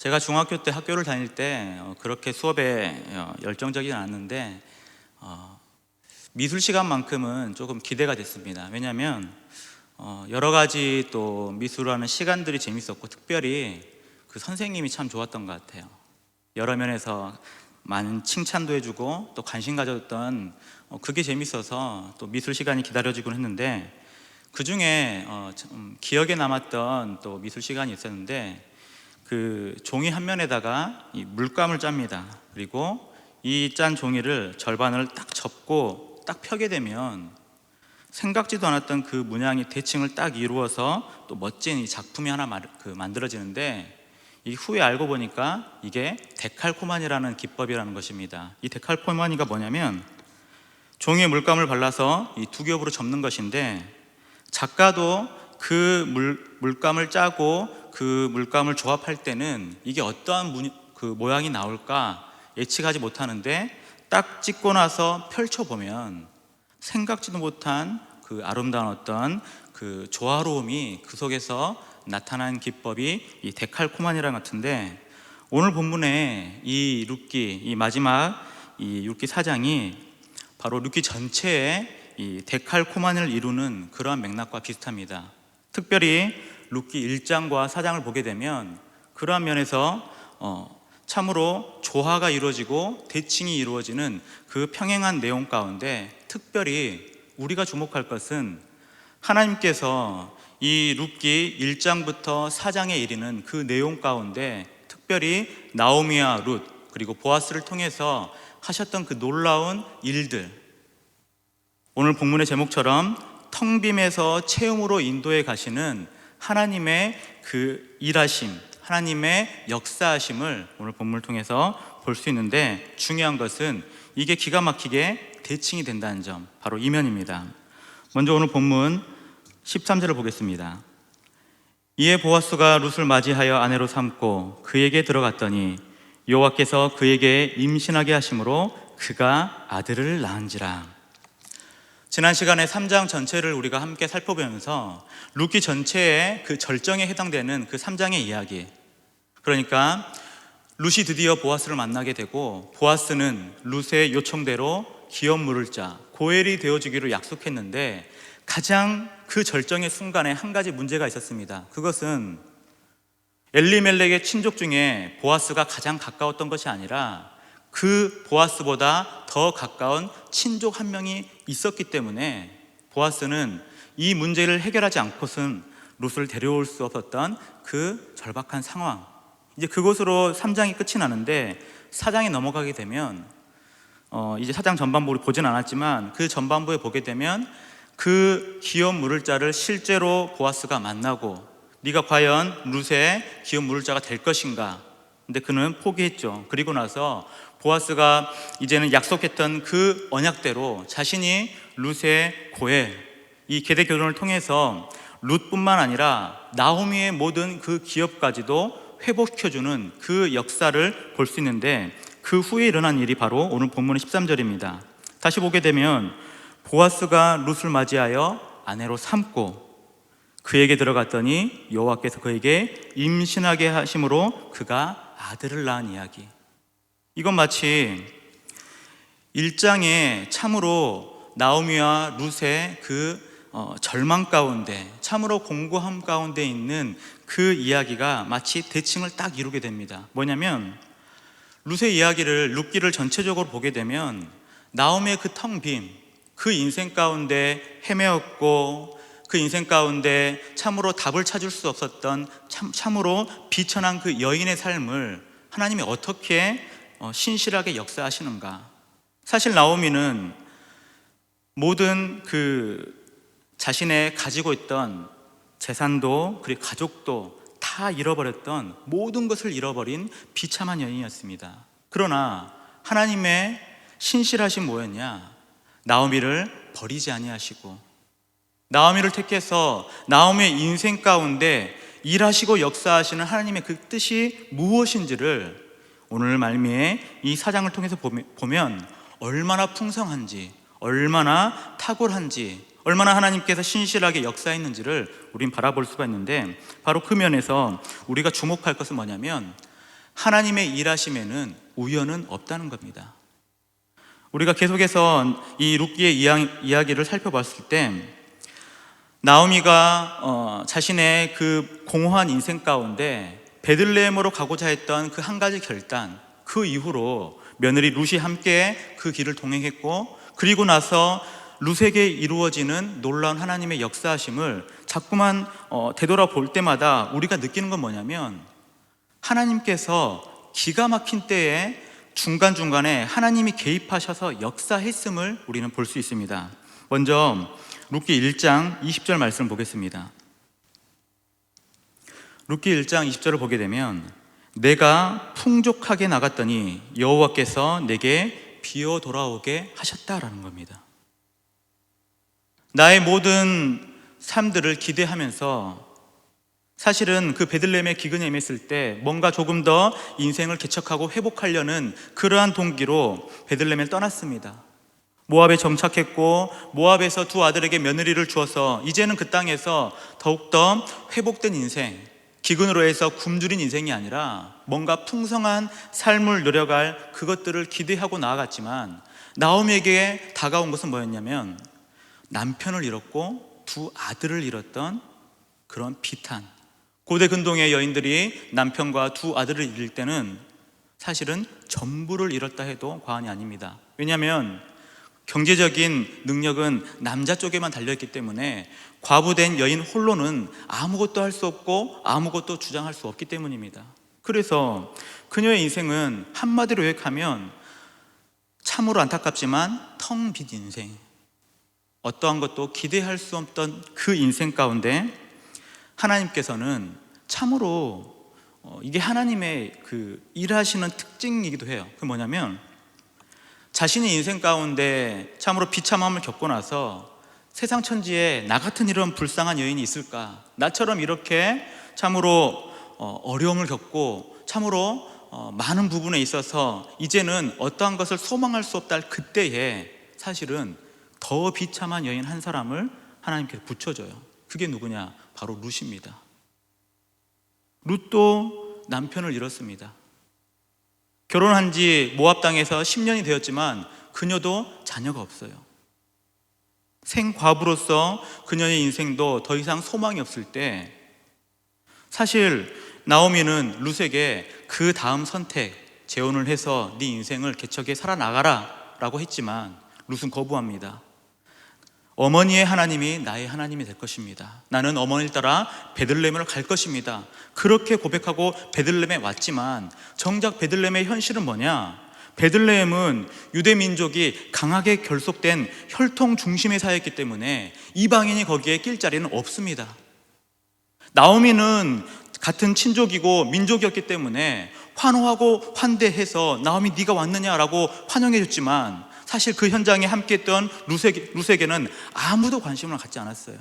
제가 중학교 때 학교를 다닐 때 그렇게 수업에 열정적이지 않았는데 미술 시간만큼은 조금 기대가 됐습니다. 왜냐하면 여러 가지 또 미술하는 시간들이 재밌었고, 특별히 그 선생님이 참 좋았던 것 같아요. 여러 면에서 많은 칭찬도 해주고 또 관심 가졌던 그게 재밌어서 또 미술 시간이 기다려지곤 했는데, 그 중에 기억에 남았던 또 미술 시간이 있었는데, 그 종이 한 면에다가 이 물감을 짭니다. 그리고 이 짠 종이를 절반을 딱 접고 딱 펴게 되면 생각지도 않았던 그 문양이 대칭을 딱 이루어서 또 멋진 이 작품이 하나 만들어지는데, 이 후에 알고 보니까 이게 데칼코마니라는 기법이라는 것입니다. 이 데칼코마니가 뭐냐면 종이에 물감을 발라서 이 두 겹으로 접는 것인데, 작가도 그 물감을 짜고 그 물감을 조합할 때는 이게 어떠한 그 모양이 나올까 예측하지 못하는데, 딱 찍고 나서 펼쳐보면 생각지도 못한 그 아름다운 어떤 그 조화로움이 그 속에서 나타난 기법이 이 데칼코마니랑 같은데, 오늘 본문에 이 룻기, 이 마지막 이 룻기 4장이 바로 룻기 전체에 이 데칼코마니를 이루는 그러한 맥락과 비슷합니다. 특별히 룻기 1장과 4장을 보게 되면 그러한 면에서 참으로 조화가 이루어지고 대칭이 이루어지는 그 평행한 내용 가운데, 특별히 우리가 주목할 것은 하나님께서 이 룻기 1장부터 4장에 이르는 그 내용 가운데 특별히 나오미와 룻 그리고 보아스를 통해서 하셨던 그 놀라운 일들, 오늘 본문의 제목처럼 텅 빔에서 체험으로 인도해 가시는 하나님의 그 일하심, 하나님의 역사하심을 오늘 본문을 통해서 볼 수 있는데, 중요한 것은 이게 기가 막히게 대칭이 된다는 점, 바로 이면입니다. 먼저 오늘 본문 13절을 보겠습니다. 이에 보아스가 룻을 맞이하여 아내로 삼고 그에게 들어갔더니 여호와께서 그에게 임신하게 하심으로 그가 아들을 낳은지라. 지난 시간에 3장 전체를 우리가 함께 살펴보면서 룻기 전체의 그 절정에 해당되는 그 3장의 이야기, 그러니까 룻이 드디어 보아스를 만나게 되고, 보아스는 룻의 요청대로 기업 물을 자 고엘이 되어주기로 약속했는데, 가장 그 절정의 순간에 한 가지 문제가 있었습니다. 그것은 엘리멜렉의 친족 중에 보아스가 가장 가까웠던 것이 아니라 그 보아스보다 더 가까운 친족 한 명이 있었기 때문에 보아스는 이 문제를 해결하지 않고선 룻을 데려올 수 없었던 그 절박한 상황, 이제 그것으로 3장이 끝이 나는데, 4장에 넘어가게 되면 이제 4장 전반부를 보진 않았지만 그 전반부에 보게 되면 그 기업 물을 자를 실제로 보아스가 만나고, 네가 과연 룻의 기업 물을 자가 될 것인가? 근데 그는 포기했죠. 그리고 나서 보아스가 이제는 약속했던 그 언약대로 자신이 룻의 고엘, 이 계대 결혼을 통해서 룻뿐만 아니라 나오미의 모든 그 기업까지도 회복시켜주는 그 역사를 볼 수 있는데, 그 후에 일어난 일이 바로 오늘 본문의 13절입니다. 다시 보게 되면 보아스가 룻을 맞이하여 아내로 삼고 그에게 들어갔더니 여호와께서 그에게 임신하게 하심으로 그가 아들을 낳은 이야기. 이건 마치 1장에 참으로 나오미와 룻의 그 절망 가운데, 참으로 공고함 가운데 있는 그 이야기가 마치 대칭을 딱 이루게 됩니다. 뭐냐면 룻의 이야기를, 룻기를 전체적으로 보게 되면 나오미의 그 텅 빈, 그 인생 가운데 헤매었고, 그 인생 가운데 참으로 답을 찾을 수 없었던 참으로 비천한 그 여인의 삶을 하나님이 어떻게 신실하게 역사하시는가. 사실 나오미는 모든 그 자신의 가지고 있던 재산도 그리고 가족도 다 잃어버렸던, 모든 것을 잃어버린 비참한 여인이었습니다. 그러나 하나님의 신실하신 뭐였냐? 나오미를 버리지 아니하시고 나오미를 택해서 나오미의 인생 가운데 일하시고 역사하시는 하나님의 그 뜻이 무엇인지를 오늘 말미에 이 4장을 통해서 보면 얼마나 풍성한지, 얼마나 탁월한지, 얼마나 하나님께서 신실하게 역사했는지를 우린 바라볼 수가 있는데, 바로 그 면에서 우리가 주목할 것은 뭐냐면 하나님의 일하심에는 우연은 없다는 겁니다. 우리가 계속해서 이 룻기의 이야기를 살펴봤을 때 나오미가 자신의 그 공허한 인생 가운데 베들레헴으로 가고자 했던 그 한 가지 결단, 그 이후로 며느리 룻이 함께 그 길을 동행했고, 그리고 나서 룻에게 이루어지는 놀라운 하나님의 역사하심을 자꾸만 되돌아볼 때마다 우리가 느끼는 건 뭐냐면, 하나님께서 기가 막힌 때에 중간중간에 하나님이 개입하셔서 역사했음을 우리는 볼 수 있습니다. 먼저 룻기 1장 20절 말씀 보겠습니다. 룻기 1장 20절을 보게 되면, 내가 풍족하게 나갔더니 여호와께서 내게 비어 돌아오게 하셨다라는 겁니다. 나의 모든 삶들을 기대하면서 사실은 그 베들레헴의 기근에 임했을 때 뭔가 조금 더 인생을 개척하고 회복하려는 그러한 동기로 베들레헴을 떠났습니다. 모압에 정착했고, 모압에서 두 아들에게 며느리를 주어서 이제는 그 땅에서 더욱더 회복된 인생, 기근으로 해서 굶주린 인생이 아니라 뭔가 풍성한 삶을 누려갈 그것들을 기대하고 나아갔지만, 나오미에게 다가온 것은 뭐였냐면 남편을 잃었고 두 아들을 잃었던 그런 비탄. 고대 근동의 여인들이 남편과 두 아들을 잃을 때는 사실은 전부를 잃었다 해도 과언이 아닙니다. 왜냐하면 경제적인 능력은 남자 쪽에만 달려있기 때문에 과부된 여인 홀로는 아무것도 할 수 없고 아무것도 주장할 수 없기 때문입니다. 그래서 그녀의 인생은 한마디로 요약하면 참으로 안타깝지만 텅 빈 인생, 어떠한 것도 기대할 수 없던 그 인생 가운데 하나님께서는 참으로 이게 하나님의 그 일하시는 특징이기도 해요. 그게 뭐냐면, 자신의 인생 가운데 참으로 비참함을 겪고 나서 세상 천지에 나 같은 이런 불쌍한 여인이 있을까, 나처럼 이렇게 참으로 어려움을 겪고 참으로 많은 부분에 있어서 이제는 어떠한 것을 소망할 수 없다 할 그때에 사실은 더 비참한 여인 한 사람을 하나님께서 붙여줘요. 그게 누구냐? 바로 룻입니다. 룻도 남편을 잃었습니다. 결혼한 지 모압 땅에서 10년이 되었지만 그녀도 자녀가 없어요. 생과부로서 그녀의 인생도 더 이상 소망이 없을 때, 사실 나오미는 룻에게 그 다음 선택, 재혼을 해서 네 인생을 개척해 살아나가라 라고 했지만 룻은 거부합니다. 어머니의 하나님이 나의 하나님이 될 것입니다. 나는 어머니를 따라 베들레헴으로 갈 것입니다. 그렇게 고백하고 베들레헴에 왔지만 정작 베들레헴의 현실은 뭐냐? 베들레헴은 유대 민족이 강하게 결속된 혈통 중심의 사회였기 때문에 이방인이 거기에 낄 자리는 없습니다. 나오미는 같은 친족이고 민족이었기 때문에 환호하고 환대해서 나오미 네가 왔느냐라고 환영해 줬지만, 사실 그 현장에 함께했던 룻에게는 아무도 관심을 갖지 않았어요.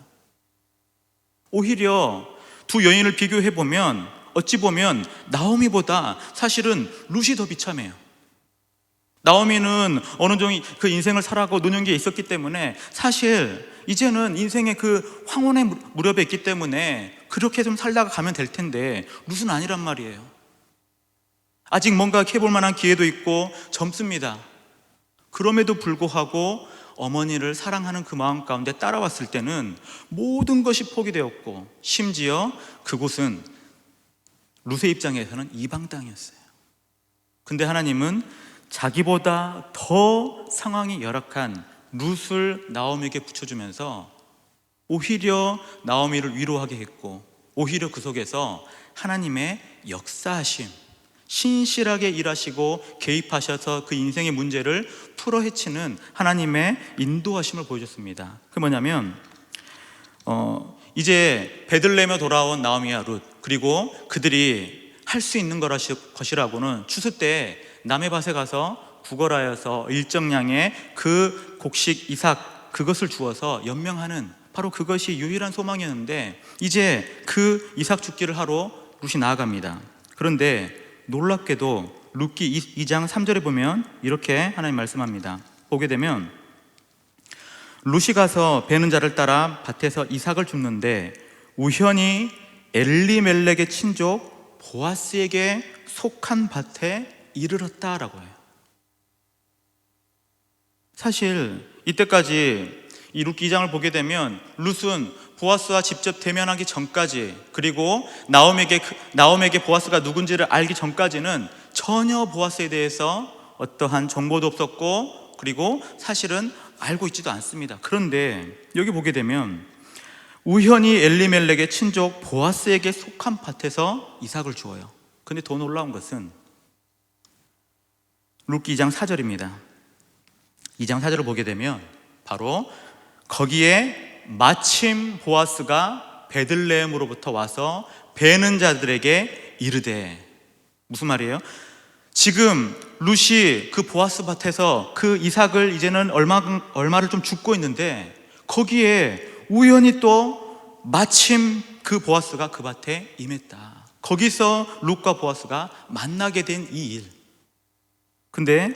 오히려 두 여인을 비교해보면 어찌 보면 나오미보다 사실은 룻이 더 비참해요. 나오미는 어느 정도 그 인생을 살아가고 노년기에 있었기 때문에 사실 이제는 인생의 그 황혼의 무렵에 있기 때문에 그렇게 좀 살다가 가면 될 텐데, 룻은 아니란 말이에요. 아직 뭔가 해볼 만한 기회도 있고 젊습니다. 그럼에도 불구하고 어머니를 사랑하는 그 마음 가운데 따라왔을 때는 모든 것이 포기되었고, 심지어 그곳은 룻의 입장에서는 이방 땅이었어요. 근데 하나님은 자기보다 더 상황이 열악한 룻을 나오미에게 붙여주면서 오히려 나오미를 위로하게 했고, 오히려 그 속에서 하나님의 역사하심, 신실하게 일하시고 개입하셔서 그 인생의 문제를 풀어 헤치는 하나님의 인도하심을 보여줬습니다. 그게 뭐냐면 이제 베들레헴에 돌아온 나오미와 룻, 그리고 그들이 할 수 있는 것이라고는 추수 때 남의 밭에 가서 구걸하여서 일정량의 그 곡식 이삭, 그것을 주어서 연명하는, 바로 그것이 유일한 소망이었는데 이제 그 이삭 죽기를 하러 룻이 나아갑니다. 그런데 놀랍게도 룻기 2장 3절에 보면 이렇게 하나님 말씀합니다. 보게 되면, 룻이 가서 베는 자를 따라 밭에서 이삭을 줍는데 우연히 엘리멜렉의 친족 보아스에게 속한 밭에 이르렀다라고 해요. 사실 이때까지 이 룻기 2장을 보게 되면 룻은 보아스와 직접 대면하기 전까지, 그리고 나옴에게 보아스가 누군지를 알기 전까지는 전혀 보아스에 대해서 어떠한 정보도 없었고, 그리고 사실은 알고 있지도 않습니다. 그런데 여기 보게 되면 우연히 엘리멜렉의 친족 보아스에게 속한 밭에서 이삭을 주어요. 근데 더 놀라운 것은 룻기 2장 4절입니다. 2장 4절을 보게 되면 바로 거기에 마침 보아스가 베들레헴으로부터 와서 베는 자들에게 이르되, 무슨 말이에요? 지금 룻이 그 보아스 밭에서 그 이삭을 이제는 얼마를 좀 줍고 있는데, 거기에 우연히 또 마침 그 보아스가 그 밭에 임했다. 거기서 룻과 보아스가 만나게 된 이 일. 근데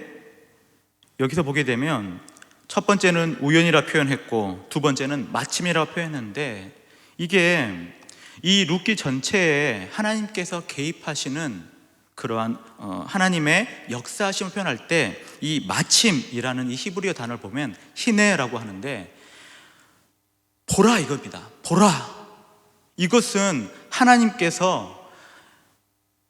여기서 보게 되면 첫 번째는 우연이라 표현했고, 두 번째는 마침이라 표현했는데, 이게 이 룻기 전체에 하나님께서 개입하시는 그러한 하나님의 역사하심을 표현할 때 이 마침이라는 이 히브리어 단어를 보면 히네라고 하는데, 보라 이겁니다. 보라. 이것은 하나님께서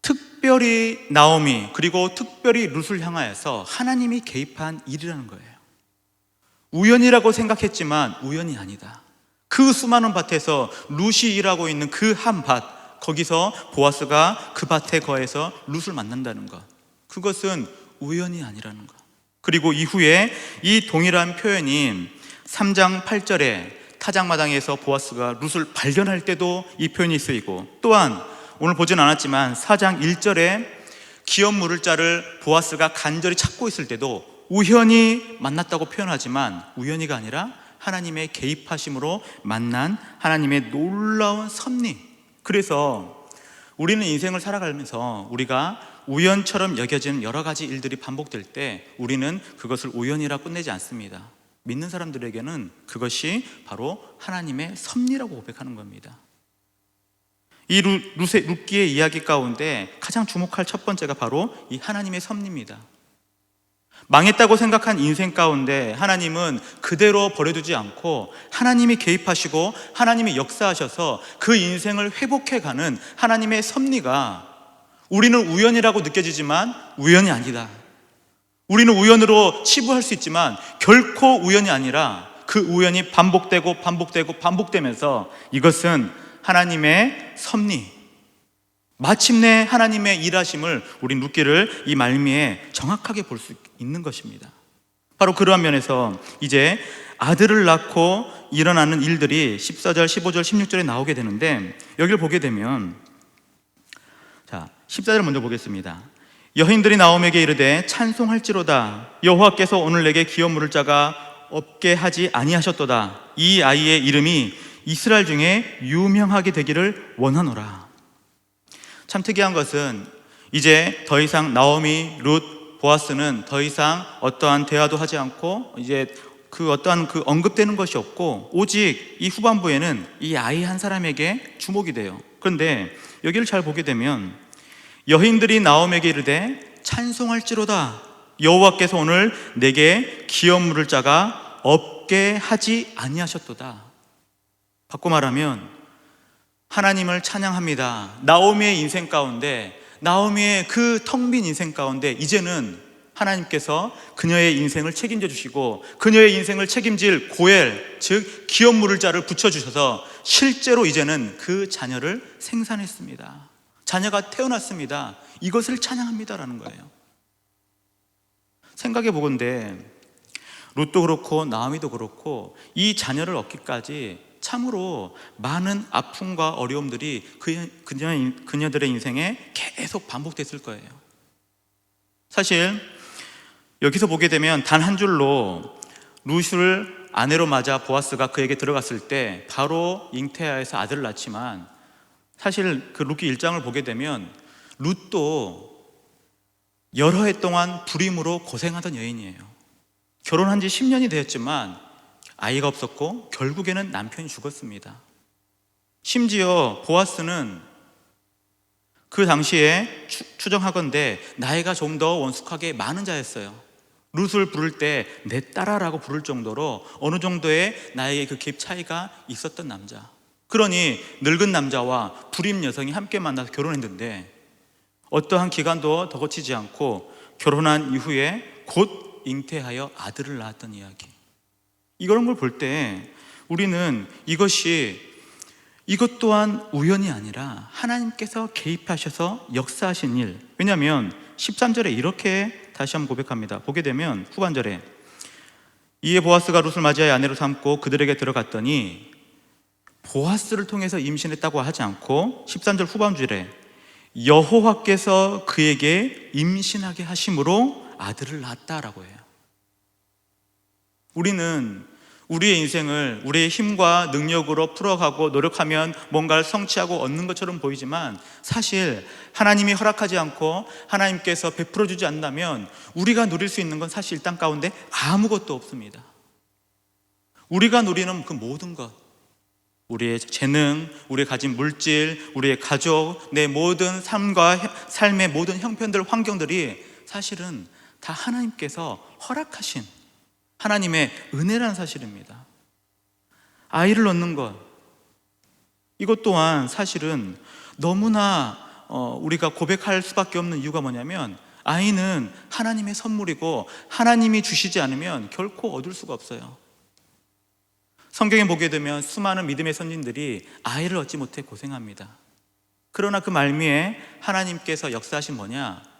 특별히 나오미 그리고 특별히 룻을 향하여서 하나님이 개입한 일이라는 거예요. 우연이라고 생각했지만 우연이 아니다. 그 수많은 밭에서 룻이 일하고 있는 그 한 밭, 거기서 보아스가 그 밭에 거해서 룻을 만난다는 것, 그것은 우연이 아니라는 것. 그리고 이후에 이 동일한 표현이 3장 8절에 타작마당에서 보아스가 룻을 발견할 때도 이 표현이 쓰이고, 또한 오늘 보진 않았지만 4장 1절에 기업 물을 자를 보아스가 간절히 찾고 있을 때도 우연히 만났다고 표현하지만 우연히가 아니라 하나님의 개입하심으로 만난 하나님의 놀라운 섭리. 그래서 우리는 인생을 살아가면서 우리가 우연처럼 여겨지는 여러 가지 일들이 반복될 때 우리는 그것을 우연이라 끝내지 않습니다. 믿는 사람들에게는 그것이 바로 하나님의 섭리라고 고백하는 겁니다. 이 룻기의 이야기 가운데 가장 주목할 첫 번째가 바로 이 하나님의 섭리입니다. 망했다고 생각한 인생 가운데 하나님은 그대로 버려두지 않고 하나님이 개입하시고 하나님이 역사하셔서 그 인생을 회복해가는 하나님의 섭리가, 우리는 우연이라고 느껴지지만 우연이 아니다. 우리는 우연으로 치부할 수 있지만 결코 우연이 아니라 그 우연이 반복되면서 이것은 하나님의 섭리, 마침내 하나님의 일하심을 우리 룻기를 이 말미에 정확하게 볼 수 있는 것입니다. 바로 그러한 면에서 이제 아들을 낳고 일어나는 일들이 14절, 15절, 16절에 나오게 되는데, 여기를 보게 되면 자, 14절 먼저 보겠습니다. 여인들이 나옴에게 이르되 찬송할지로다. 여호와께서 오늘 내게 기업 물을 자가 없게 하지 아니하셨도다. 이 아이의 이름이 이스라엘 중에 유명하게 되기를 원하노라. 참 특이한 것은 이제 더 이상 나오미, 룻, 보아스는 더 이상 어떠한 대화도 하지 않고 이제 어떠한 언급되는 것이 없고, 오직 이 후반부에는 이 아이 한 사람에게 주목이 돼요. 그런데 여기를 잘 보게 되면 여인들이 나옴에게 이르되 찬송할지로다. 여호와께서 오늘 내게 기업 물을 자가 없게 하지 아니하셨도다. 바꿔 말하면 하나님을 찬양합니다. 나오미의 인생 가운데, 나오미의 그 텅 빈 인생 가운데 이제는 하나님께서 그녀의 인생을 책임져 주시고 그녀의 인생을 책임질 고엘, 즉 기업 물을 자를 붙여주셔서 실제로 이제는 그 자녀를 생산했습니다. 자녀가 태어났습니다. 이것을 찬양합니다라는 거예요. 생각해 보건대 룻도 그렇고 나오미도 그렇고 이 자녀를 얻기까지 참으로 많은 아픔과 어려움들이 그녀들의 인생에 계속 반복됐을 거예요. 사실 여기서 보게 되면 단 한 줄로 룻을 아내로 맞아 보아스가 그에게 들어갔을 때 바로 잉태하여서 아들을 낳지만, 사실 그 룻기 1장을 보게 되면 룻도 여러 해 동안 불임으로 고생하던 여인이에요. 결혼한 지 10년이 되었지만 아이가 없었고 결국에는 남편이 죽었습니다. 심지어 보아스는 그 당시에 추정하건대 나이가 좀 더 원숙하게 많은 자였어요. 룻을 부를 때 내 딸아라고 부를 정도로 어느 정도의 나이의 그 갭 차이가 있었던 남자. 그러니 늙은 남자와 불임 여성이 함께 만나서 결혼했는데 어떠한 기간도 더 거치지 않고 결혼한 이후에 곧 잉태하여 아들을 낳았던 이야기. 이런 걸 볼 때 우리는 이것 또한 우연이 아니라 하나님께서 개입하셔서 역사하신 일. 왜냐하면 13절에 이렇게 다시 한번 고백합니다. 보게 되면 후반절에 이에 보아스가 룻을 맞이하여 아내로 삼고 그들에게 들어갔더니, 보아스를 통해서 임신했다고 하지 않고 13절 후반절에 여호와께서 그에게 임신하게 하심으로 아들을 낳았다라고 해요. 우리는 우리의 인생을 우리의 힘과 능력으로 풀어가고 노력하면 뭔가를 성취하고 얻는 것처럼 보이지만, 사실 하나님이 허락하지 않고 하나님께서 베풀어 주지 않는다면 우리가 누릴 수 있는 건 사실 이 땅 가운데 아무것도 없습니다. 우리가 누리는 그 모든 것, 우리의 재능, 우리의 가진 물질, 우리의 가족, 내 모든 삶의 모든 형편들, 환경들이 사실은 다 하나님께서 허락하신 하나님의 은혜라는 사실입니다. 아이를 얻는 것, 이것 또한 사실은 너무나 우리가 고백할 수밖에 없는 이유가 뭐냐면, 아이는 하나님의 선물이고 하나님이 주시지 않으면 결코 얻을 수가 없어요. 성경에 보게 되면 수많은 믿음의 선진들이 아이를 얻지 못해 고생합니다. 그러나 그 말미에 하나님께서 역사하신 뭐냐?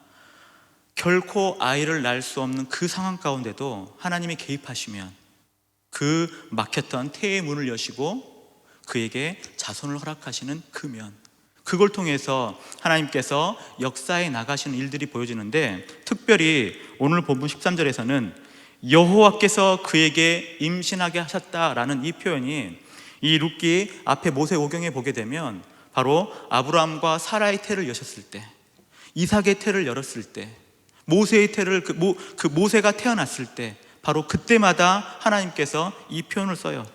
결코 아이를 낳을 수 없는 그 상황 가운데도 하나님이 개입하시면 그 막혔던 태의 문을 여시고 그에게 자손을 허락하시는 그 면, 그걸 통해서 하나님께서 역사에 나가시는 일들이 보여지는데, 특별히 오늘 본문 13절에서는 여호와께서 그에게 임신하게 하셨다라는 이 표현이, 이 룻기 앞에 모세오경에 보게 되면 바로 아브라함과 사라의 태를 여셨을 때, 이삭의 태를 열었을 때, 모세의 태를 그 모세가 태어났을 때, 바로 그때마다 하나님께서 이 표현을 써요.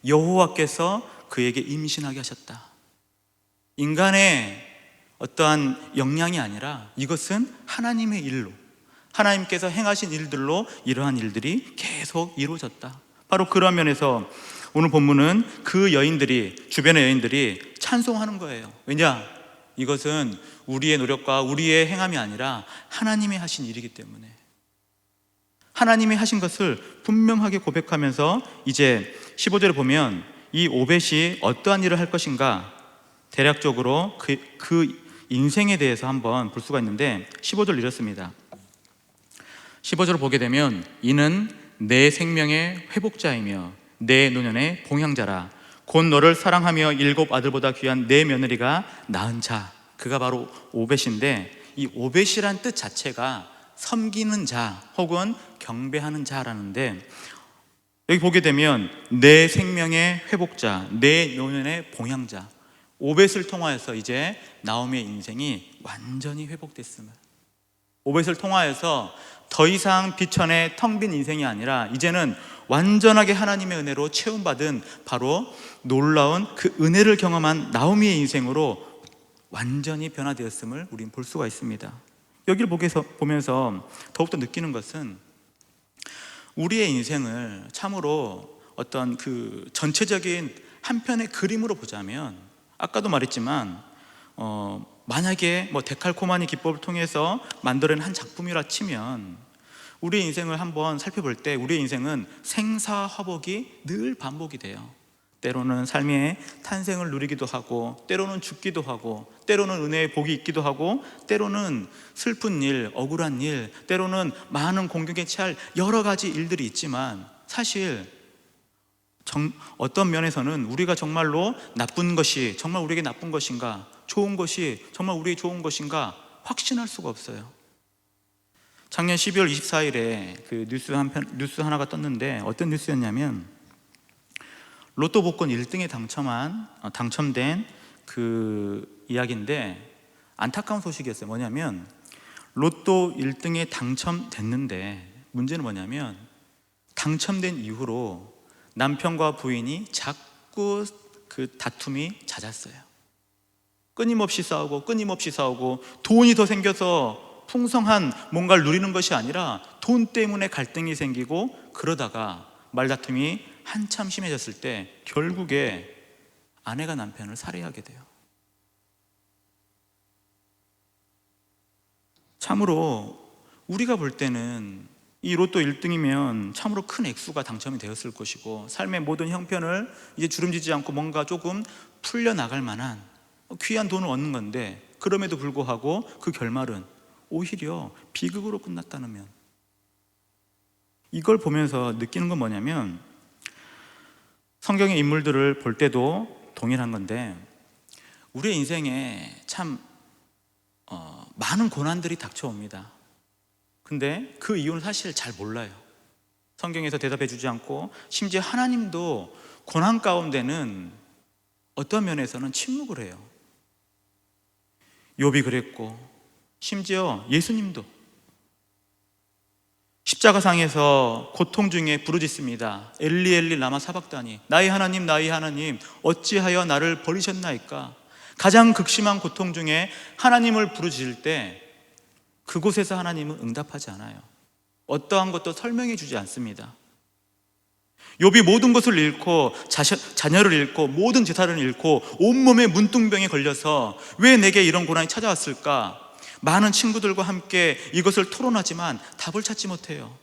여호와께서 그에게 임신하게 하셨다. 인간의 어떠한 역량이 아니라 이것은 하나님의 일로, 하나님께서 행하신 일들로 이러한 일들이 계속 이루어졌다. 바로 그런 면에서 오늘 본문은 그 여인들이, 주변의 여인들이 찬송하는 거예요. 왜냐? 이것은 우리의 노력과 우리의 행함이 아니라 하나님이 하신 일이기 때문에, 하나님이 하신 것을 분명하게 고백하면서 이제 15절에 보면 이 오벳이 어떠한 일을 할 것인가, 대략적으로 그 인생에 대해서 한번 볼 수가 있는데, 15절 이렇습니다. 15절을 보게 되면 이는 내 생명의 회복자이며 내 노년의 봉양자라. 곧 너를 사랑하며 7 아들보다 귀한 내 며느리가 낳은 자, 그가 바로 오벳인데, 이 오벳이란 뜻 자체가 섬기는 자 혹은 경배하는 자라는데, 여기 보게 되면 내 생명의 회복자, 내 노년의 봉양자, 오벳을 통하여서 이제 나오미의 인생이 완전히 회복됐음을, 오벳을 통하여서 더 이상 비천의 텅 빈 인생이 아니라 이제는 완전하게 하나님의 은혜로 채움받은 바로 놀라운 그 은혜를 경험한 나오미의 인생으로 완전히 변화되었음을 우리는 볼 수가 있습니다. 여기를 보면서 더욱더 느끼는 것은, 우리의 인생을 참으로 어떤 그 전체적인 한 편의 그림으로 보자면, 아까도 말했지만 만약에 데칼코마니 기법을 통해서 만들어낸 한 작품이라 치면, 우리의 인생을 한번 살펴볼 때 우리의 인생은 생사화복이 늘 반복이 돼요. 때로는 삶의 탄생을 누리기도 하고, 때로는 죽기도 하고, 때로는 은혜의 복이 있기도 하고, 때로는 슬픈 일, 억울한 일, 때로는 많은 공경에 처할 여러 가지 일들이 있지만, 사실 어떤 면에서는 우리가 정말로 나쁜 것이 정말 우리에게 나쁜 것인가, 좋은 것이 정말 우리에게 좋은 것인가 확신할 수가 없어요. 작년 12월 24일에 그 뉴스 하나가 떴는데, 어떤 뉴스였냐면 로또 복권 1등에 당첨된 그 이야기인데, 안타까운 소식이었어요. 뭐냐면 로또 1등에 당첨됐는데, 문제는 뭐냐면 당첨된 이후로 남편과 부인이 자꾸 그 다툼이 잦았어요. 끊임없이 싸우고 끊임없이 싸우고, 돈이 더 생겨서 풍성한 뭔가를 누리는 것이 아니라 돈 때문에 갈등이 생기고, 그러다가 말다툼이 한참 심해졌을 때 결국에 아내가 남편을 살해하게 돼요. 참으로 우리가 볼 때는 이 로또 1등이면 참으로 큰 액수가 당첨이 되었을 것이고, 삶의 모든 형편을 이제 주름지지 않고 뭔가 조금 풀려나갈 만한 귀한 돈을 얻는 건데, 그럼에도 불구하고 그 결말은 오히려 비극으로 끝났다는 면, 이걸 보면서 느끼는 건 뭐냐면, 성경의 인물들을 볼 때도 동일한 건데, 우리의 인생에 참 많은 고난들이 닥쳐옵니다. 근데 그 이유는 사실 잘 몰라요. 성경에서 대답해 주지 않고, 심지어 하나님도 고난 가운데는 어떤 면에서는 침묵을 해요. 욥이 그랬고, 심지어 예수님도 십자가상에서 고통 중에 부르짖습니다. 엘리 엘리 라마 사박다니, 나의 하나님 나의 하나님 어찌하여 나를 버리셨나이까. 가장 극심한 고통 중에 하나님을 부르짖을 때 그곳에서 하나님은 응답하지 않아요. 어떠한 것도 설명해 주지 않습니다. 욥이 모든 것을 잃고 자녀를 잃고 모든 재산을 잃고 온몸에 문둥병에 걸려서 왜 내게 이런 고난이 찾아왔을까? 많은 친구들과 함께 이것을 토론하지만 답을 찾지 못해요.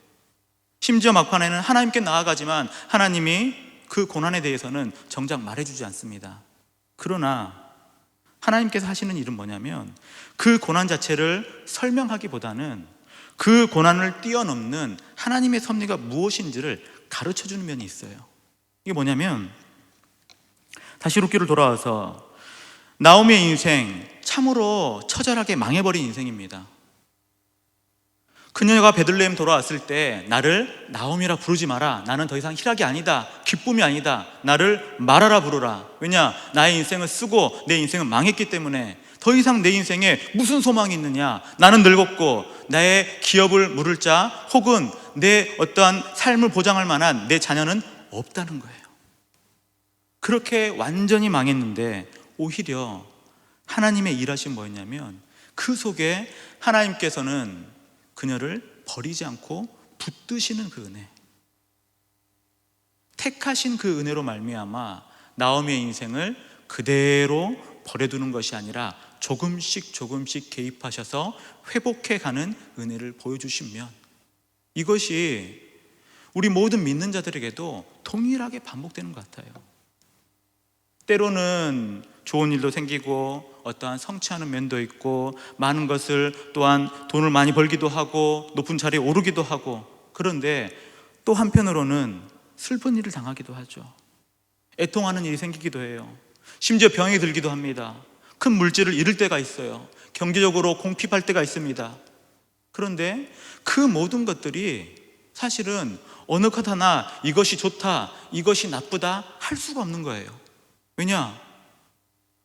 심지어 막판에는 하나님께 나아가지만 하나님이 그 고난에 대해서는 정작 말해주지 않습니다. 그러나 하나님께서 하시는 일은 뭐냐면, 그 고난 자체를 설명하기보다는 그 고난을 뛰어넘는 하나님의 섭리가 무엇인지를 가르쳐주는 면이 있어요. 이게 뭐냐면, 다시 룻기로 돌아와서 나오미의 인생, 참으로 처절하게 망해버린 인생입니다. 그녀가 베들레헴 돌아왔을 때 나를 나오미라 부르지 마라, 나는 더 이상 희락이 아니다, 기쁨이 아니다, 나를 마라라 부르라. 왜냐? 나의 인생을 쓰고 내 인생은 망했기 때문에 더 이상 내 인생에 무슨 소망이 있느냐, 나는 늙었고 나의 기업을 물을 자 혹은 내 어떠한 삶을 보장할 만한 내 자녀는 없다는 거예요. 그렇게 완전히 망했는데 오히려 하나님의 일하신 뭐였냐면, 그 속에 하나님께서는 그녀를 버리지 않고 붙드시는 그 은혜, 택하신 그 은혜로 말미암아 나오미의 인생을 그대로 버려두는 것이 아니라 조금씩 조금씩 개입하셔서 회복해가는 은혜를 보여주시면, 이것이 우리 모든 믿는 자들에게도 동일하게 반복되는 것 같아요. 때로는 좋은 일도 생기고 어떠한 성취하는 면도 있고, 많은 것을 또한 돈을 많이 벌기도 하고 높은 자리에 오르기도 하고, 그런데 또 한편으로는 슬픈 일을 당하기도 하죠. 애통하는 일이 생기기도 해요. 심지어 병이 들기도 합니다. 큰 물질을 잃을 때가 있어요. 경제적으로 공핍할 때가 있습니다. 그런데 그 모든 것들이 사실은 어느 것 하나 이것이 좋다, 이것이 나쁘다 할 수가 없는 거예요. 왜냐?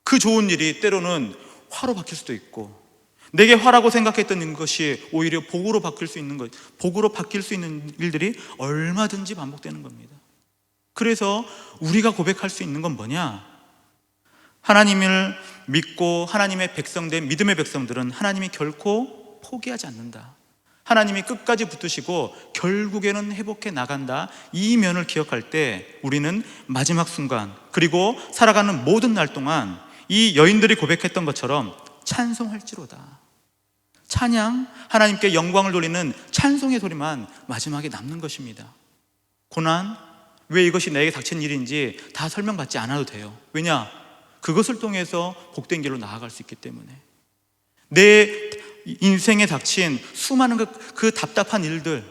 그 좋은 일이 때로는 화로 바뀔 수도 있고, 내게 화라고 생각했던 것이 오히려 복으로 바뀔 수 있는 것, 복으로 바뀔 수 있는 일들이 얼마든지 반복되는 겁니다. 그래서 우리가 고백할 수 있는 건 뭐냐? 하나님을 믿고 하나님의 백성된 믿음의 백성들은 하나님이 결코 포기하지 않는다, 하나님이 끝까지 붙드시고 결국에는 회복해 나간다, 이 면을 기억할 때 우리는 마지막 순간 그리고 살아가는 모든 날 동안 이 여인들이 고백했던 것처럼 찬송할지로다, 찬양, 하나님께 영광을 돌리는 찬송의 소리만 마지막에 남는 것입니다. 고난, 왜 이것이 내게 닥친 일인지 다 설명받지 않아도 돼요. 왜냐? 그것을 통해서 복된 길로 나아갈 수 있기 때문에. 내 인생에 닥친 수많은 그 답답한 일들,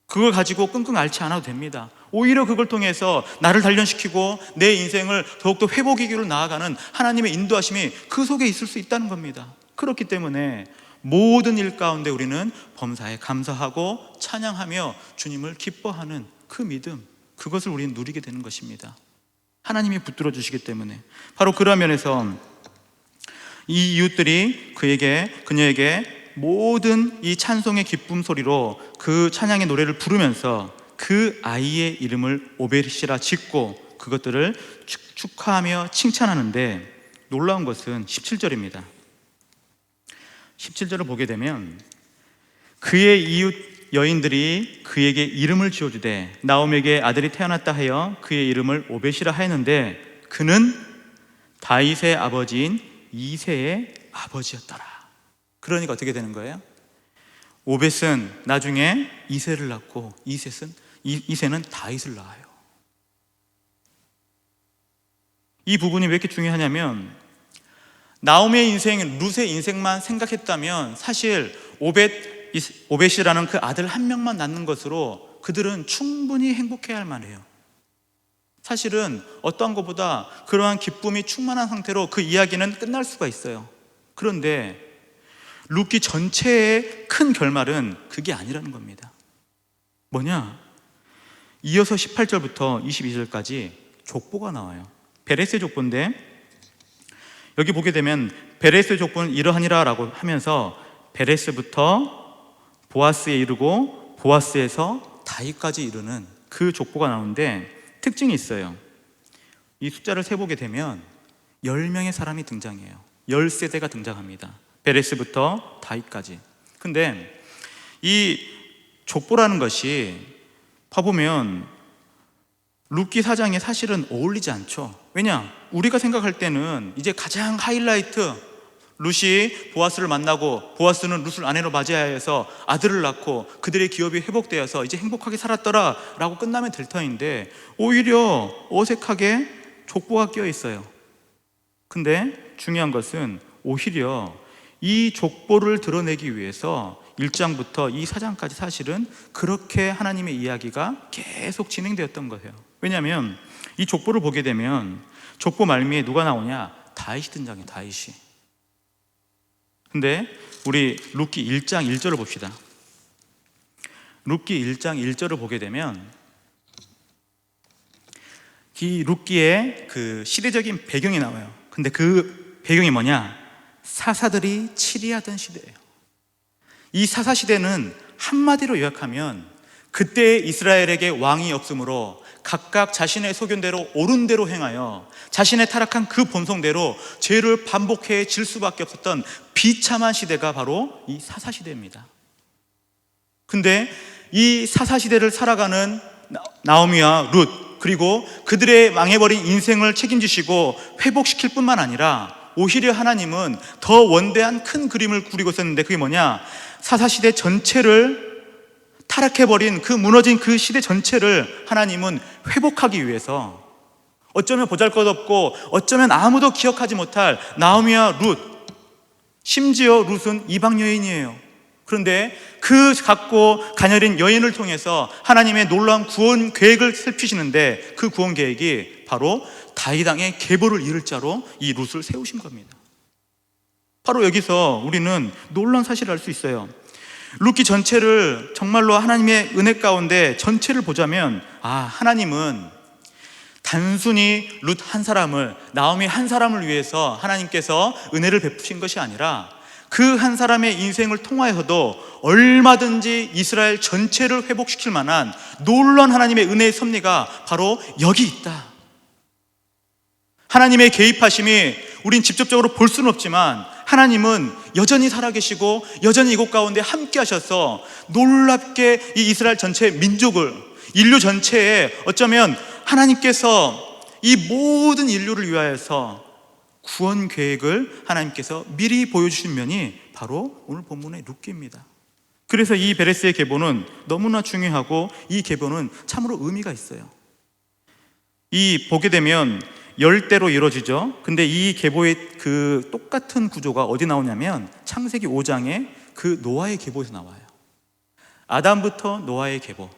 그걸 가지고 끙끙 앓지 않아도 됩니다. 오히려 그걸 통해서 나를 단련시키고 내 인생을 더욱더 회복의 길로 나아가는 하나님의 인도하심이 그 속에 있을 수 있다는 겁니다. 그렇기 때문에 모든 일 가운데 우리는 범사에 감사하고 찬양하며 주님을 기뻐하는 그 믿음, 그것을 우리는 누리게 되는 것입니다. 하나님이 붙들어 주시기 때문에. 바로 그런 면에서 이 이웃들이 그녀에게 모든 이 찬송의 기쁨 소리로 그 찬양의 노래를 부르면서 그 아이의 이름을 오벳이라 짓고 그것들을 축하하며 칭찬하는데, 놀라운 것은 17절입니다. 17절을 보게 되면 그의 이웃 여인들이 그에게 이름을 지어주되 나오미에게 아들이 태어났다 하여 그의 이름을 오벳이라 하였는데 그는 다윗의 아버지인 이새의 아버지였더라. 그러니까 어떻게 되는 거예요? 오벳은 나중에 이새를 낳고 이새는 다윗을 낳아요. 이 부분이 왜 이렇게 중요하냐면 나오미의 인생, 룻의 인생만 생각했다면 사실 오벳이라는 그 아들 한 명만 낳는 것으로 그들은 충분히 행복해야 할 만해요. 사실은 어떠한 것보다 그러한 기쁨이 충만한 상태로 그 이야기는 끝날 수가 있어요. 그런데 룻기 전체의 큰 결말은 그게 아니라는 겁니다. 뭐냐? 이어서 18절부터 22절까지 족보가 나와요. 베레스의 족보인데 여기 보게 되면 베레스의 족보는 이러하니라 라고 하면서 베레스부터 보아스에 이르고 보아스에서 다윗까지 이르는 그 족보가 나오는데 특징이 있어요. 이 숫자를 세보게 되면 10명의 사람이 등장해요. 10세대가 등장합니다. 베레스부터 다윗까지. 근데 이 족보라는 것이 봐보면 룻기 사장에 사실은 어울리지 않죠. 왜냐? 우리가 생각할 때는 이제 가장 하이라이트, 룻이 보아스를 만나고 보아스는 룻을 아내로 맞이하여서 아들을 낳고 그들의 기업이 회복되어서 이제 행복하게 살았더라 라고 끝나면 될 터인데 오히려 어색하게 족보가 끼어 있어요. 근데 중요한 것은 오히려 이 족보를 드러내기 위해서 1장부터 이 4장까지 사실은 그렇게 하나님의 이야기가 계속 진행되었던 거예요. 왜냐하면 이 족보를 보게 되면 족보 말미에 누가 나오냐? 다윗이 등장해요. 다윗이. 근데 우리 룻기 1장 1절을 봅시다. 룻기 1장 1절을 보게 되면 이 룻기의 그 시대적인 배경이 나와요. 근데 그 배경이 뭐냐? 사사들이 치리하던 시대예요. 이 사사 시대는 한마디로 요약하면 그때 이스라엘에게 왕이 없으므로 각각 자신의 소견대로 옳은 대로 행하여 자신의 타락한 그 본성대로 죄를 반복해 질 수밖에 없었던 비참한 시대가 바로 이 사사시대입니다. 근데 이 사사시대를 살아가는 나오미와 룻, 그리고 그들의 망해버린 인생을 책임지시고 회복시킬 뿐만 아니라 오히려 하나님은 더 원대한 큰 그림을 그리고 있었는데 그게 뭐냐? 사사시대 전체를 타락해버린 그 무너진 그 시대 전체를 하나님은 회복하기 위해서 어쩌면 보잘것없고 어쩌면 아무도 기억하지 못할 나오미와 룻, 심지어 룻은 이방 여인이에요. 그런데 그 작고 가녀린 여인을 통해서 하나님의 놀라운 구원 계획을 살피시는데 그 구원 계획이 바로 다윗 왕의 계보를 이룰 자로 이 룻을 세우신 겁니다. 바로 여기서 우리는 놀라운 사실을 알 수 있어요. 룻기 전체를 정말로 하나님의 은혜 가운데 전체를 보자면 하나님은 단순히 룻 한 사람을, 나오미 한 사람을 위해서 하나님께서 은혜를 베푸신 것이 아니라 그 한 사람의 인생을 통하여서도 얼마든지 이스라엘 전체를 회복시킬 만한 놀라운 하나님의 은혜의 섭리가 바로 여기 있다. 하나님의 개입하심이 우린 직접적으로 볼 수는 없지만 하나님은 여전히 살아계시고 여전히 이곳 가운데 함께 하셔서 놀랍게 이 이스라엘 전체 민족을, 인류 전체에 어쩌면 하나님께서 이 모든 인류를 위하여서 구원 계획을 하나님께서 미리 보여주신 면이 바로 오늘 본문의 룻기입니다. 그래서 이 베레스의 계보는 너무나 중요하고 이 계보는 참으로 의미가 있어요. 이 보게 되면 10대로 이루어지죠. 근데 이 계보의 그 똑같은 구조가 어디 나오냐면 창세기 5장에 그 노아의 계보에서 나와요. 아담부터 노아의 계보.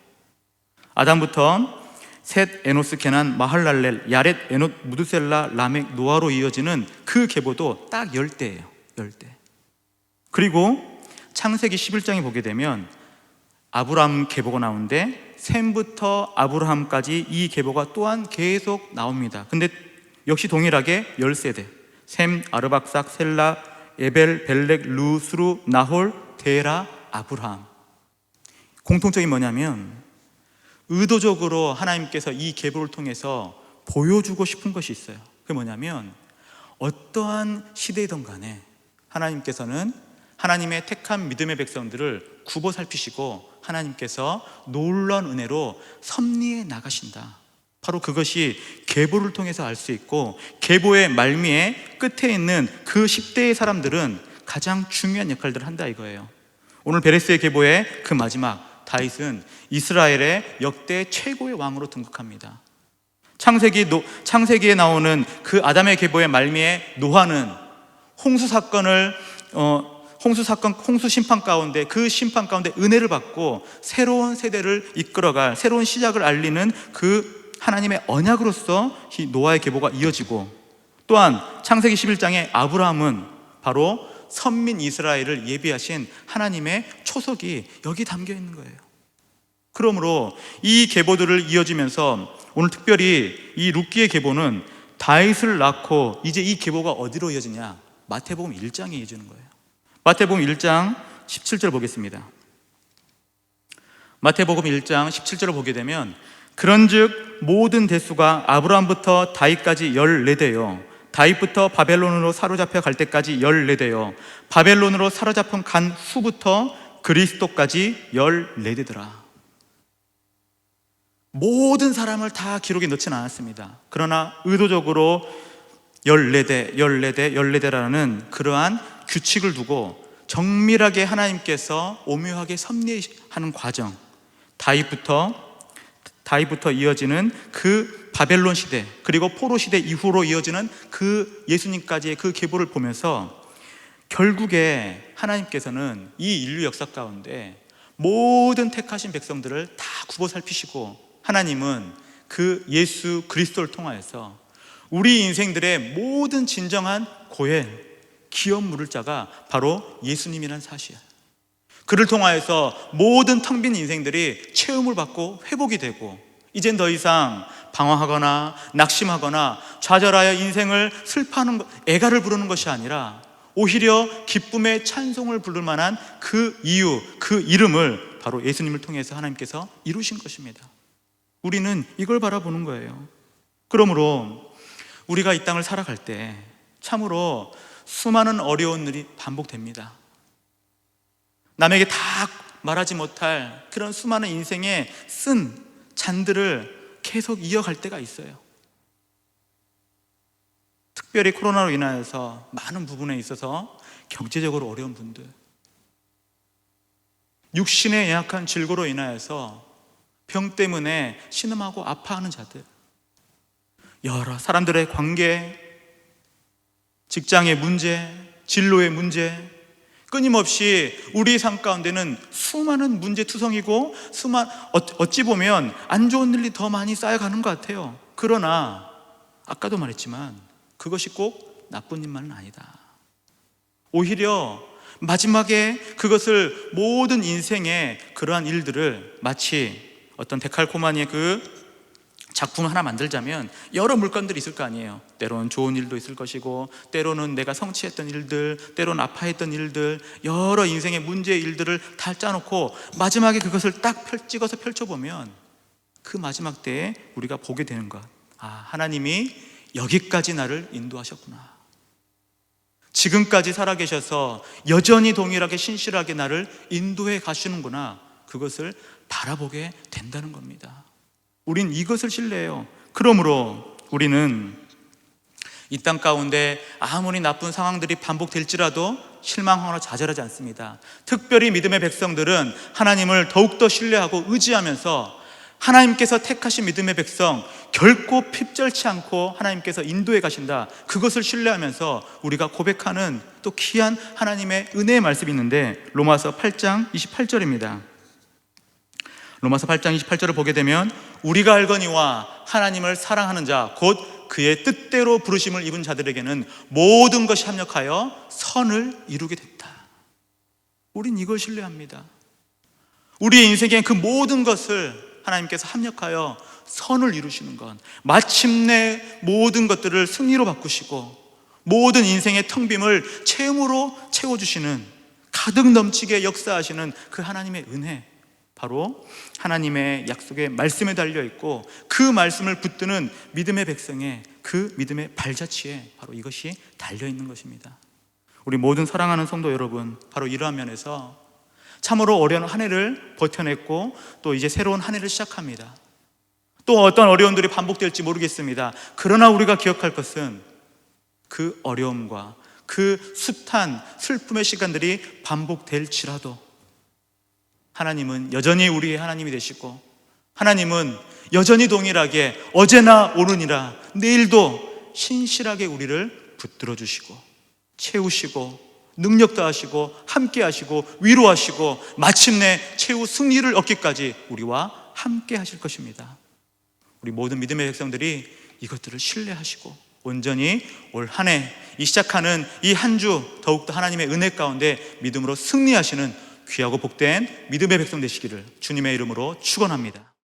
아담부터 셋, 에노스, 게난, 마할랄렐, 야렛, 에노, 무드셀라, 라멕, 노아로 이어지는 그 계보도 딱 10대예요. 10대. 그리고 창세기 11장에 보게 되면 아브라함 계보가 나오는데 셈부터 아브라함까지 이 계보가 또한 계속 나옵니다. 근데 역시 동일하게 10세대. 셈, 아르박삭, 셀라, 에벨, 벨렉, 루, 스루, 나홀, 데라, 아브라함. 공통점이 뭐냐면 의도적으로 하나님께서 이 계보를 통해서 보여주고 싶은 것이 있어요. 그게 뭐냐면 어떠한 시대이든 간에 하나님께서는 하나님의 택한 믿음의 백성들을 굽어 살피시고 하나님께서 놀라운 은혜로 섭리해 나가신다. 바로 그것이 계보를 통해서 알 수 있고, 계보의 말미에 끝에 있는 그 10대의 사람들은 가장 중요한 역할들을 한다 이거예요. 오늘 베레스의 계보의 그 마지막, 다윗은 이스라엘의 역대 최고의 왕으로 등극합니다. 창세기에 나오는 그 아담의 계보의 말미에 노아는 홍수 심판 가운데, 그 심판 가운데 은혜를 받고 새로운 세대를 이끌어갈, 새로운 시작을 알리는 그 하나님의 언약으로서 이 노아의 계보가 이어지고, 또한 창세기 11장에 아브라함은 바로 선민 이스라엘을 예비하신 하나님의 초석이 여기 담겨 있는 거예요. 그러므로 이 계보들을 이어지면서 오늘 특별히 이 룻기의 계보는 다윗을 낳고 이제 이 계보가 어디로 이어지냐? 마태복음 1장에 이어지는 거예요. 마태복음 1장 17절 보겠습니다. 마태복음 1장 17절을 보게 되면, 그런즉 모든 대수가 아브라함부터 다윗까지 14대요 다윗부터 바벨론으로 사로잡혀 갈 때까지 14대요 바벨론으로 사로잡힌 간 후부터 그리스도까지 14대더라. 모든 사람을 다 기록에 넣지는 않았습니다. 그러나 의도적으로 14대라는 그러한 규칙을 두고 정밀하게 하나님께서 오묘하게 섭리하는 과정, 다윗부터 이어지는 그 바벨론 시대, 그리고 포로 시대 이후로 이어지는 그 예수님까지의 그 계보를 보면서 결국에 하나님께서는 이 인류 역사 가운데 모든 택하신 백성들을 다 굽어 살피시고, 하나님은 그 예수 그리스도를 통하여서 우리 인생들의 모든 진정한 고엘, 기업 물을 자가 바로 예수님이라는 사실, 그를 통하여서 모든 텅 빈 인생들이 체험을 받고 회복이 되고, 이젠 더 이상 방황하거나 낙심하거나 좌절하여 인생을 슬퍼하는 애가를 부르는 것이 아니라 오히려 기쁨의 찬송을 부를 만한 그 이유, 그 이름을 바로 예수님을 통해서 하나님께서 이루신 것입니다. 우리는 이걸 바라보는 거예요. 그러므로 우리가 이 땅을 살아갈 때 참으로 수많은 어려운 일이 반복됩니다. 남에게 다 말하지 못할 그런 수많은 인생의 쓴 잔들을 계속 이어갈 때가 있어요. 특별히 코로나로 인하여서 많은 부분에 있어서 경제적으로 어려운 분들, 육신의 연약한 질고로 인하여서 병 때문에 신음하고 아파하는 자들, 여러 사람들의 관계, 직장의 문제, 진로의 문제, 끊임없이 우리 삶 가운데는 수많은 문제투성이고 어찌 보면 안 좋은 일이 더 많이 쌓여가는 것 같아요. 그러나 아까도 말했지만 그것이 꼭 나쁜 일만은 아니다. 오히려 마지막에 그것을 모든 인생의 그러한 일들을 마치 어떤 데칼코마니의 그 작품 하나 만들자면 여러 물건들이 있을 거 아니에요. 때로는 좋은 일도 있을 것이고, 때로는 내가 성취했던 일들, 때로는 아파했던 일들, 여러 인생의 문제의 일들을 다 짜놓고 마지막에 그것을 딱 찍어서 펼쳐보면 그 마지막 때에 우리가 보게 되는 것, 아, 하나님이 여기까지 나를 인도하셨구나, 지금까지 살아계셔서 여전히 동일하게 신실하게 나를 인도해 가시는구나, 그것을 바라보게 된다는 겁니다. 우린 이것을 신뢰해요. 그러므로 우리는 이 땅 가운데 아무리 나쁜 상황들이 반복될지라도 실망하거나 좌절하지 않습니다. 특별히 믿음의 백성들은 하나님을 더욱더 신뢰하고 의지하면서 하나님께서 택하신 믿음의 백성, 결코 핍절치 않고 하나님께서 인도해 가신다, 그것을 신뢰하면서 우리가 고백하는 또 귀한 하나님의 은혜의 말씀이 있는데, 로마서 8장 28절입니다. 로마서 8장 28절을 보게 되면, 우리가 알거니와 하나님을 사랑하는 자 곧 그의 뜻대로 부르심을 입은 자들에게는 모든 것이 합력하여 선을 이루게 됐다. 우린 이걸 신뢰합니다. 우리의 인생의 그 모든 것을 하나님께서 합력하여 선을 이루시는 것, 마침내 모든 것들을 승리로 바꾸시고 모든 인생의 텅 빔을 체험으로 채워주시는, 가득 넘치게 역사하시는 그 하나님의 은혜, 바로 하나님의 약속의 말씀에 달려있고 그 말씀을 붙드는 믿음의 백성의 그 믿음의 발자취에 바로 이것이 달려 있는 것입니다. 우리 모든 사랑하는 성도 여러분, 바로 이러한 면에서 참으로 어려운 한 해를 버텨냈고 또 이제 새로운 한 해를 시작합니다. 또 어떤 어려움들이 반복될지 모르겠습니다. 그러나 우리가 기억할 것은 그 어려움과 그 숱한 슬픔의 시간들이 반복될지라도 하나님은 여전히 우리의 하나님이 되시고, 하나님은 여전히 동일하게 어제나 오늘이나 내일도 신실하게 우리를 붙들어 주시고 채우시고 능력 다하시고 함께 하시고 위로하시고 마침내 최후 승리를 얻기까지 우리와 함께 하실 것입니다. 우리 모든 믿음의 백성들이 이것들을 신뢰하시고 온전히 올 한 해 이 시작하는 이 한 주 더욱더 하나님의 은혜 가운데 믿음으로 승리하시는 귀하고 복된 믿음의 백성 되시기를 주님의 이름으로 축원합니다.